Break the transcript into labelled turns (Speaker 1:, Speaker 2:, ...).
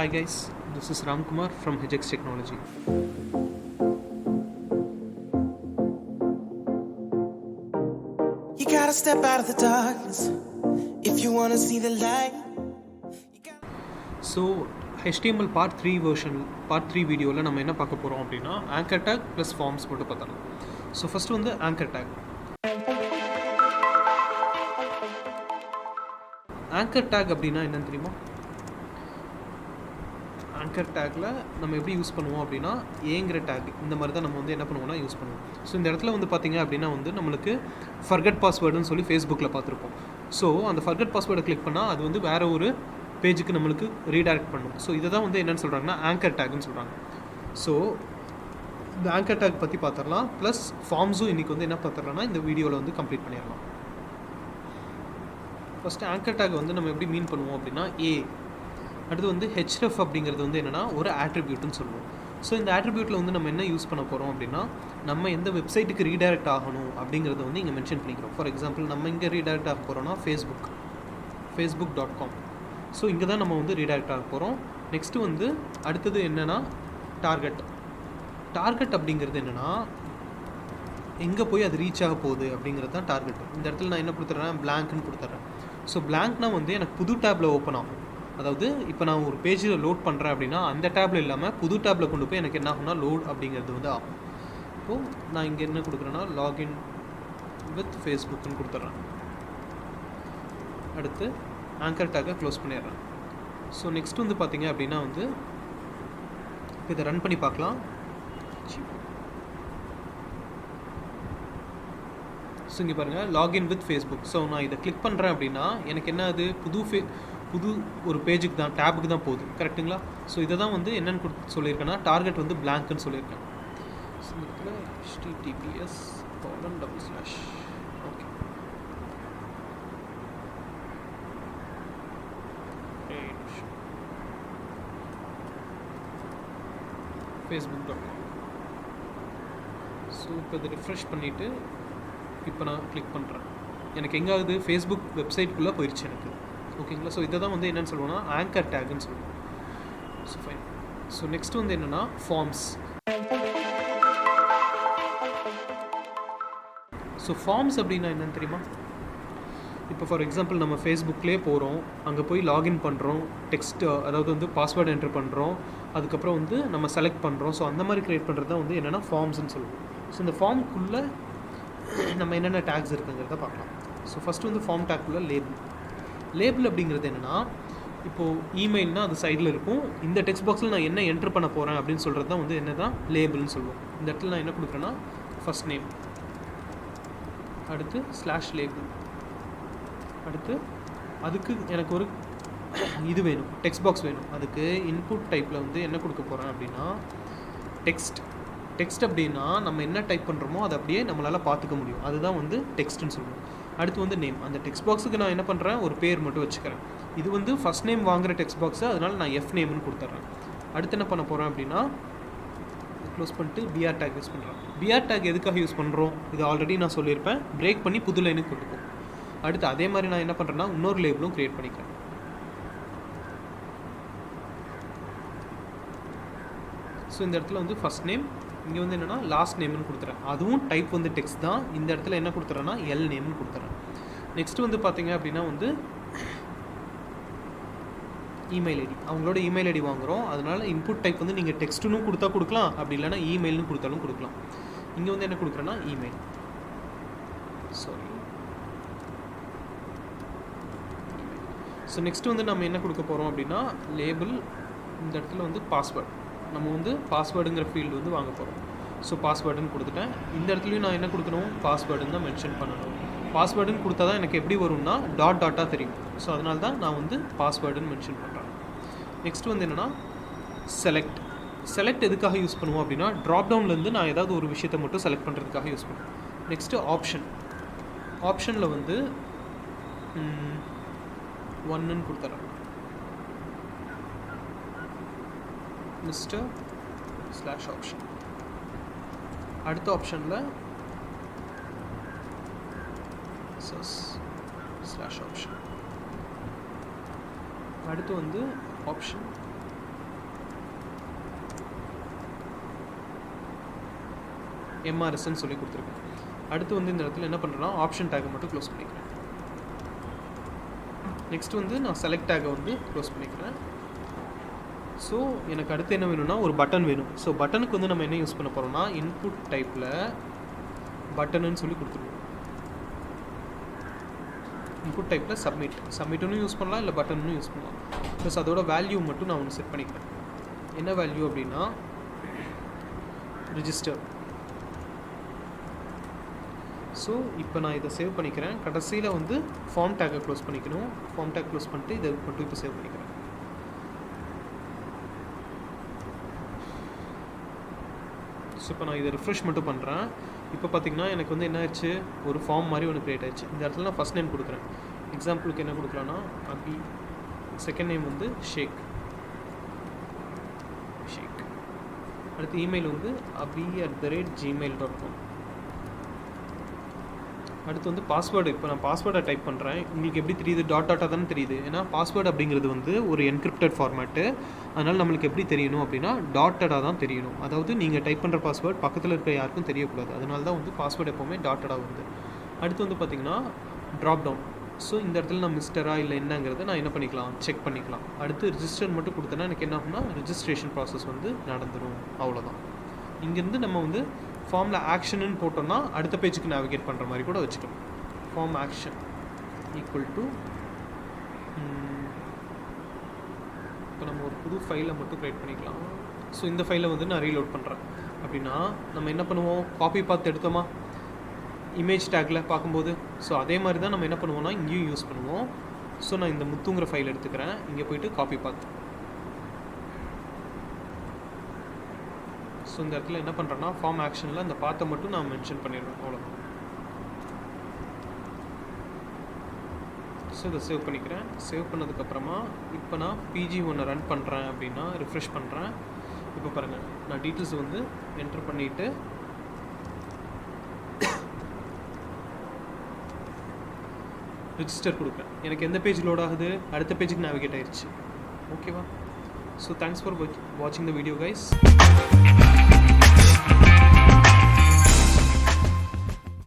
Speaker 1: Hi guys, this is Ramkumar from Hejex Technology. You gotta step out of the darkness if you want to see the light. So HTML part 3 வீடியோவில் நம்ம என்ன பார்க்க போகிறோம் அப்படின்னா anchor tag plus forms மட்டும் பார்த்தலாம். So first வந்து anchor tag. anchor tag அப்படின்னா என்னன்னு தெரியுமா? ஆங்கர் டேக்கில் நம்ம எப்படி யூஸ் பண்ணுவோம் அப்படின்னா ஏங்கிற டேக் இந்த மாதிரி தான் நம்ம வந்து என்ன பண்ணுவோம்னா யூஸ் பண்ணுவோம். ஸோ இந்த இடத்துல வந்து பார்த்திங்க அப்படின்னா வந்து நம்மளுக்கு ஃபர்கட் பாஸ்வேர்டுன்னு சொல்லி ஃபேஸ்புக்கில் பார்த்துருப்போம். ஸோ அந்த ஃபர்கட் பாஸ்வேர்டை கிளிக் பண்ணால் அது வந்து வேறு ஒரு பேஜுக்கு நம்மளுக்கு ரீடைரக்ட் பண்ணும். ஸோ இதை தான் வந்து என்னென்னு சொல்கிறாங்கன்னா ஆங்கர் டேக்னு சொல்கிறாங்க. ஸோ இந்த ஆங்கர் டேக் பற்றி பார்த்துடலாம். ப்ளஸ் ஃபார்ம்ஸும் இன்றைக்கி வந்து என்ன பார்த்துடலாம்னா இந்த வீடியோவில் வந்து கம்ப்ளீட் பண்ணிடலாம். ஃபஸ்ட்டு ஆங்கர் டேக் வந்து நம்ம எப்படி மீன் பண்ணுவோம் அப்படின்னா அடுத்து வந்து href அப்படிங்கிறது வந்து என்னென்னா ஒரு ஆட்ரிபியூட்னு சொல்லுவோம். ஸோ இந்த ஆட்ரிபியூட்டில் வந்து நம்ம என்ன யூஸ் பண்ண போகிறோம் அப்படின்னா நம்ம எந்த வெப்சைட்டுக்கு ரீடைரக்ட் ஆகணும் அப்படிங்கிறத வந்து இங்கே மென்ஷன் பண்ணிக்கிறோம். ஃபார் எக்ஸாம்பிள் நம்ம இங்கே ரீடைரக்ட் ஆக போகிறோம்னா facebook.com. ஸோ இங்கே தான் நம்ம வந்து ரீடைரக்ட் ஆக போகிறோம். நெக்ஸ்ட்டு வந்து அடுத்தது என்னென்னா டார்கெட் அப்படிங்கிறது என்னென்னா எங்கே போய் அது ரீச் ஆக போகுது அப்படிங்கிறது தான் டார்கெட். இந்த இடத்துல நான் என்ன கொடுத்துட்றேன், பிளாங்க்னு கொடுத்துட்றேன். ஸோ பிளாங்க்னால் வந்து எனக்கு புது டேப்பில் ஓப்பன் ஆகும். அதாவது இப்போ நான் ஒரு பேஜில் லோட் பண்ணுறேன் அப்படின்னா அந்த டேப்பில் இல்லாமல் புது டேப்பில் கொண்டு போய் எனக்கு என்ன ஆகும்னா லோட் அப்படிங்கிறது வந்து ஆகும். இப்போது நான் இங்கே என்ன கொடுக்குறேன்னா லாகின் வித் ஃபேஸ்புக்குன்னு கொடுத்துட்றேன். அடுத்து ஆங்கர் டேக்கை க்ளோஸ் பண்ணிடுறேன். ஸோ நெக்ஸ்ட் வந்து பார்த்திங்க அப்படின்னா வந்து இதை ரன் பண்ணி பார்க்கலாம். ஸோ இங்கே பாருங்கள் லாகின் வித் ஃபேஸ்புக். ஸோ நான் இதை கிளிக் பண்ணுறேன் அப்படின்னா எனக்கு என்ன அது புது ஒரு பேஜுக்கு தான் டேபுக்கு தான் போகுது. கரெக்டுங்களா? ஸோ இதை தான் வந்து என்னென்னு சொல்லியிருக்கேன்னா டார்கெட் வந்து பிளாங்க்னு சொல்லியிருக்கேன். ஸோ இதில் https:// ஓகே facebook.com. ஸோ இப்போ இதை ரிஃப்ரெஷ் பண்ணிவிட்டு இப்போ நான் கிளிக் பண்ணுறேன். எனக்கு எங்கே ஆகுது, ஃபேஸ்புக் வெப்சைட்குள்ளே போயிடுச்சு எனக்கு. ஓகேங்களா? ஸோ இதை தான் வந்து என்னென்னு சொல்லுவோம்னா ஆங்கர் டேக்னு சொல்லுவோம். So fine. ஸோ நெக்ஸ்ட் வந்து என்னென்னா ஃபார்ம்ஸ். ஸோ ஃபார்ம்ஸ் அப்படின்னா என்னென்னு தெரியுமா? இப்போ ஃபார் எக்ஸாம்பிள் நம்ம ஃபேஸ்புக்லேயே போகிறோம், அங்கே போய் லாகின் பண்ணுறோம், டெக்ஸ்ட் அதாவது வந்து பாஸ்வேர்டு என்ட்ரு பண்ணுறோம், அதுக்கப்புறம் வந்து நம்ம செலக்ட் பண்ணுறோம். ஸோ அந்த மாதிரி க்ரியேட் பண்ணுறது தான் வந்து என்னென்னா ஃபார்ம்ஸ்ன்னு சொல்லுவோம். ஸோ இந்த ஃபார்முக்குள்ளே நம்ம என்னென்ன டேக்ஸ் இருக்குங்கிறத பார்க்கலாம். ஸோ ஃபஸ்ட்டு வந்து ஃபார்ம் டேக்குள்ளே லேபிள் அப்படிங்கிறது என்னென்னா இப்போது இமெயில்னால் அது சைடில் இருக்கும். இந்த டெக்ஸ்ட் பாக்ஸில் நான் என்ன என்ட்ரு பண்ண போகிறேன் அப்படின்னு சொல்கிறது தான் வந்து என்ன தான் லேபிள்னு சொல்லுவோம். இந்த இடத்துல நான் என்ன கொடுக்குறேன்னா ஃபஸ்ட் நேம், அடுத்து /label, அடுத்து அதுக்கு எனக்கு ஒரு இது வேணும், டெக்ஸ்ட் பாக்ஸ் வேணும். அதுக்கு இன்புட் டைப்பில் வந்து என்ன கொடுக்க போகிறேன் அப்படின்னா டெக்ஸ்ட் அப்படின்னா நம்ம என்ன டைப் பண்ணுறோமோ அதை அப்படியே நம்மளால் பார்த்துக்க முடியும். அதுதான் வந்து டெக்ஸ்ட்னு சொல்லுவோம். அடுத்து வந்து நேம். அந்த டெக்ஸ்ட் பாக்ஸுக்கு நான் என்ன பண்ணுறேன், ஒரு பேர் மட்டும் வச்சுக்கிறேன். இது வந்து ஃபஸ்ட் நேம் வாங்குகிற டெக்ஸ்ட் பாக்ஸு, அதனால் நான் நேம்னு கொடுத்துட்றேன். அடுத்து என்ன பண்ண போகிறேன் அப்படின்னா க்ளோஸ் பண்ணிட்டு பிஆர் டேக் யூஸ் பண்ணுறேன். பிஆர் டேக் எதுக்காக யூஸ் பண்ணுறோம், இது ஆல்ரெடி நான் சொல்லியிருப்பேன். பிரேக் பண்ணி புது லைனுக்கு கொண்டு போகும். அடுத்து அதே மாதிரி நான் என்ன பண்ணுறேன்னா இன்னொரு லேபிளும் க்ரியேட் பண்ணிக்கிறேன். ஸோ இந்த இடத்துல வந்து ஃபஸ்ட் நேம், இங்கே வந்து என்னென்னா லாஸ்ட் நேம்னு கொடுத்துறேன். அதுவும் டைப் வந்து டெக்ஸ்ட் தான். இந்த இடத்துல என்ன கொடுத்துறேன்னா நேம்னு கொடுத்துறேன். நெக்ஸ்ட்டு வந்து பார்த்தீங்க அப்படின்னா வந்து இமெயில் ஐடி, அவங்களோட இமெயில் ஐடி வாங்குகிறோம். அதனால் இன்புட் டைப் வந்து நீங்கள் டெக்ஸ்ட்டுன்னு கொடுத்தா கொடுக்கலாம், அப்படி இல்லைனா இமெயில்னு கொடுத்தாலும் கொடுக்கலாம். இங்கே வந்து என்ன கொடுக்குறேன்னா இமெயில். ஸோ நெக்ஸ்ட்டு வந்து நம்ம என்ன கொடுக்க போகிறோம் அப்படின்னா லேபிள். இந்த இடத்துல வந்து பாஸ்வேர்டு, நம்ம வந்து பாஸ்வேர்டுங்கிற ஃபீல்டு வந்து வாங்க போகிறோம். ஸோ பாஸ்வேர்டுன்னு கொடுத்துட்டேன். இந்த இடத்துலையும் நான் என்ன கொடுக்கணும், பாஸ்வேர்டுன்னு தான் மென்ஷன் பண்ணணும். பாஸ்வேர்டுன்னு கொடுத்தா தான் எனக்கு எப்படி வரும்னா டாட்டாக தெரியும். ஸோ அதனால தான் நான் வந்து பாஸ்வேர்டுன்னு மென்ஷன் பண்ணுறேன். நெக்ஸ்ட் வந்து என்னென்னா செலக்ட் எதுக்காக யூஸ் பண்ணுவோம் அப்படின்னா ட்ராப்டவுன்லேருந்து நான் ஏதாவது ஒரு விஷயத்தை மட்டும் செலக்ட் பண்ணுறதுக்காக யூஸ் பண்ணுவேன். நெக்ஸ்ட்டு ஆப்ஷனில் வந்து 1ன்னு கொடுத்துட்றேன். Mr/option. அடுத்த ஆப்ஷனில் /option. அடுத்து வந்து ஆப்ஷன் MRSன்னு சொல்லி கொடுத்துருக்கேன். அடுத்து வந்து இந்த இடத்துல என்ன பண்ணுறேன்னா ஆப்ஷன் டேக்கை மட்டும் க்ளோஸ் பண்ணிக்கிறேன். நெக்ஸ்ட் வந்து நான் செலக்ட் டேக்கை வந்து க்ளோஸ் பண்ணிக்கிறேன். ஸோ எனக்கு அடுத்து என்ன வேணும்னா ஒரு பட்டன் வேணும். ஸோ பட்டனுக்கு வந்து நம்ம என்ன யூஸ் பண்ண போகிறோம்னா இன்புட் டைப்பில் பட்டனுன்னு சொல்லி கொடுத்துருவோம். இன்புட் டைப்பில் சப்மிட்னு யூஸ் பண்ணலாம், இல்லை பட்டன்னு யூஸ் பண்ணலாம். ப்ளஸ் அதோட வேல்யூ மட்டும் நான் ஒன்று செட் பண்ணிக்கிறேன். என்ன வேல்யூ அப்படின்னா ரிஜிஸ்டர். ஸோ இப்போ நான் இதை சேவ் பண்ணிக்கிறேன். கடைசியில் வந்து ஃபார்ம் டேக்கை க்ளோஸ் பண்ணிக்கணும். ஃபார்ம் டேக் க்ளோஸ் பண்ணிட்டு இதை மட்டும் இப்போ சேவ் பண்ணிக்கிறேன். ஸோ இப்போ நான் இதை ரிஃப்ரெஷ் மட்டும் பண்ணுறேன். இப்போ பார்த்தீங்கன்னா எனக்கு வந்து என்ன ஆயிடுச்சு, ஒரு ஃபார்ம் மாதிரி ஒன்று க்ரியேட் ஆயிடுச்சு. இந்த இடத்துல நான் ஃபஸ்ட் நேம் கொடுக்குறேன். எக்ஸாம்பிளுக்கு என்ன கொடுக்கலான்னா அபி, செகண்ட் நேம் வந்து ஷேக். அடுத்து இமெயில் வந்து abi@gmail.com. அடுத்து வந்து பாஸ்வேர்டு. இப்போ நான் பாஸ்வேர்டை டைப் பண்ணுறேன். உங்களுக்கு எப்படி தெரியுது, டாட்டாக தானே தெரியுது. ஏன்னா பாஸ்வேர்டு அப்படிங்கிறது வந்து ஒரு என்கிரிப்டட் ஃபார்மேட்டு. அதனால் நம்மளுக்கு எப்படி தெரியணும் அப்படின்னா டாட்டடாக தான் தெரியணும். அதாவது நீங்கள் டைப் பண்ணுற பாஸ்வேர்டு பக்கத்தில் இருக்கிற யாருக்கும் தெரியக்கூடாது. அதனால தான் வந்து பாஸ்வேர்டு எப்போவுமே டாட்டடாக வருது. அடுத்து வந்து பார்த்திங்கன்னா ட்ராப் டவுன். ஸோ இந்த இடத்துல நான் மிஸ்டரா இல்லை என்னங்கிறத நான் என்ன பண்ணிக்கலாம், செக் பண்ணிக்கலாம். அடுத்து ரிஜிஸ்டர் மட்டும் கொடுத்தேன்னா எனக்கு என்ன ஆகும்னா ரிஜிஸ்ட்ரேஷன் ப்ராசஸ் வந்து நடந்துடும். அவ்வளோதான். இங்கேருந்து நம்ம வந்து ஃபார்மில் ஆக்ஷன்னு போட்டோம்னா அடுத்த பேஜுக்கு நேவிகேட் பண்ணுற மாதிரி கூட வச்சுக்கலாம். ஃபார்ம் ஆக்ஷன் ஈக்குவல் டு இப்போ நம்ம ஒரு புது ஃபைலை மட்டும் க்ரியேட் பண்ணிக்கலாம். ஸோ இந்த ஃபைலை வந்து நான் ரீலோட் பண்ணுறேன் அப்படின்னா நம்ம என்ன பண்ணுவோம், காப்பி பாத் எடுத்தோமா இமேஜ் டேக்கில் பார்க்கும்போது. ஸோ அதே மாதிரி தான் நம்ம என்ன பண்ணுவோம்னா இங்கேயும் யூஸ் பண்ணுவோம். ஸோ நான் இந்த முத்துங்கிற ஃபைல் எடுத்துக்கிறேன். இங்கே போய்ட்டு காப்பி பாத். ஸோ இந்த இடத்துல என்ன பண்ணுறேன்னா ஃபார்ம் ஆக்ஷனில் அந்த பாத்தை மட்டும் நான் மென்ஷன் பண்ணிடுவேன். அவ்வளோதான். ஸோ இதை சேவ் பண்ணிக்கிறேன். சேவ் பண்ணதுக்கப்புறமா இப்போ நான் PG1 ரன் பண்ணுறேன் அப்படின்னா ரிஃப்ரெஷ் பண்ணுறேன். இப்போ பாருங்கள், நான் டீட்டெயில்ஸ் வந்து என்ட்ரு பண்ணிவிட்டு ரிஜிஸ்டர் கொடுக்குறேன். எனக்கு எந்த பேஜ் லோட் ஆகுது, அடுத்த பேஜுக்கு நேவிகேட் ஆயிடுச்சு. ஓகேவா? ஸோ தேங்க்ஸ் ஃபார் வாட்சிங் த வீடியோ கைஸ்.